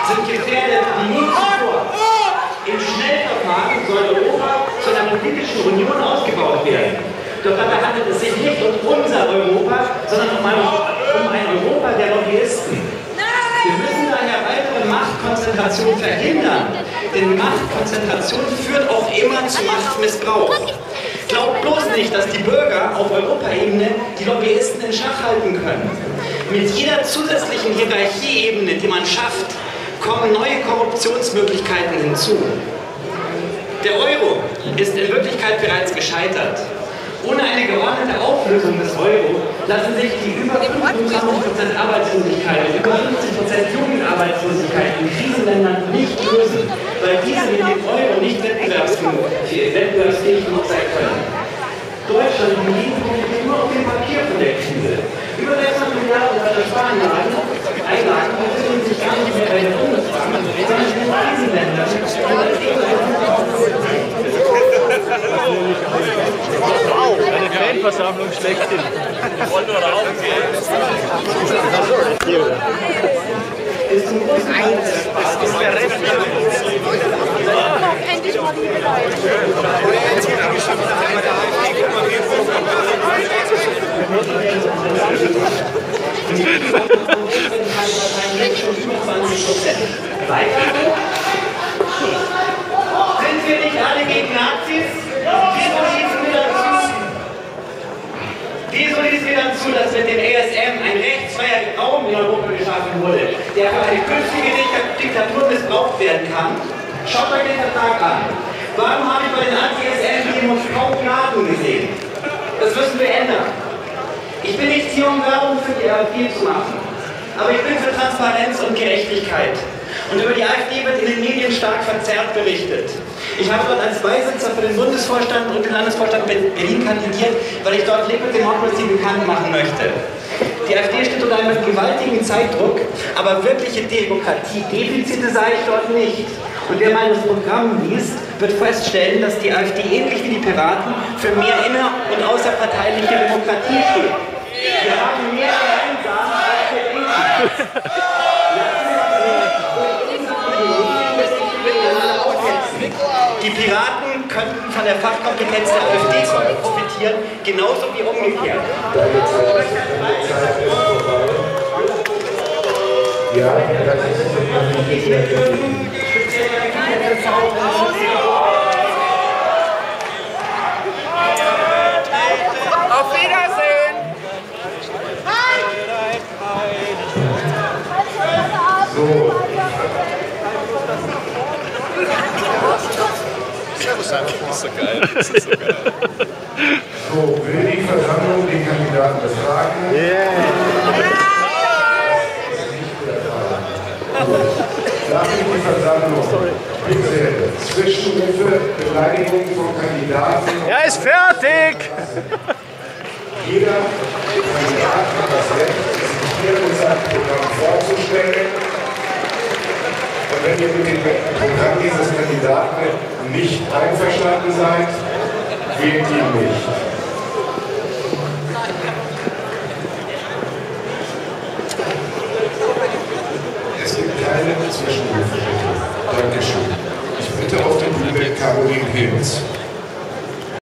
sind gefährdet wie nie zuvor. Im Schnellverfahren soll Europa zu einer politischen Union ausgebaut werden. Doch dabei handelt es sich nicht um unser Europa, sondern um ein Europa der Lobbyisten. Wir müssen daher weitere Machtkonzentration verhindern, denn Machtkonzentration führt auch immer zu Machtmissbrauch. Glaubt bloß nicht, dass die Bürger auf Europaebene die Lobbyisten in Schach halten können. Mit jeder zusätzlichen Hierarchieebene, die man schafft, kommen neue Korruptionsmöglichkeiten hinzu. Der Euro ist in Wirklichkeit bereits gescheitert. Ohne eine geordnete Auflösung des Euro lassen sich die über 25% Arbeitslosigkeit und über 50% Jugendarbeitslosigkeit in Krisenländern nicht lösen, weil diese mit dem Euro nicht wettbewerbsfähig genug sein können. Deutschland hingegen profitiert nur auf dem Papier von der Krise. Über 600 Milliarden bei der Spareinlagen befinden sich gar nicht mehr bei der Bundesbank, sondern in den Krisenländern. Wow, eine Fanversammlung schlechthin. Wollen wir da aufgehen? Ist zum großen Teil das ist der Rest endlich mal die Weiter sind wir nicht alle gegen Nazis? Wieso ließen wir dann zu, dass mit dem ASM ein rechtsfreier Raum in Europa geschaffen wurde, der für eine künftige Diktatur missbraucht werden kann? Schaut euch den Vertrag an. Warum habe ich bei den Anti-ASM-Demos kaum Gnaden gesehen? Das müssen wir ändern. Ich bin nicht hier, um Werbung für die AfD zu machen, aber ich bin für Transparenz und Gerechtigkeit. Und über die AfD wird in den Medien stark verzerrt berichtet. Ich habe dort als Beisitzer für den Bundesvorstand und den Landesvorstand Berlin kandidiert, weil ich dort Liquid Democracy bekannt machen möchte. Die AfD steht unter einem gewaltigen Zeitdruck, aber wirkliche Demokratiedefizite sah ich dort nicht. Und wer mal das Programm liest, wird feststellen, dass die AfD ähnlich wie die Piraten für mehr inner- und außerparteiliche Demokratie steht. Wir haben mehr gemeinsam als wir denken. Die Piraten könnten von der Fachkompetenz der AfD profitieren, genauso wie umgekehrt. Ja, das ist Auf Wiedersehen! so. Das ist so geil. Das ist so geil. So, will die Versammlung den Kandidaten befragen? Darf ich die Versammlung bitte Zwischenrufe, Beleidigung von Kandidaten? Er ist fertig! Jeder Kandidat hat das Recht, sich hier und sein Programm vorzustellen. Und wenn ihr mit dem Programm dieses Kandidaten nicht einverstanden seid, wählt ihn nicht.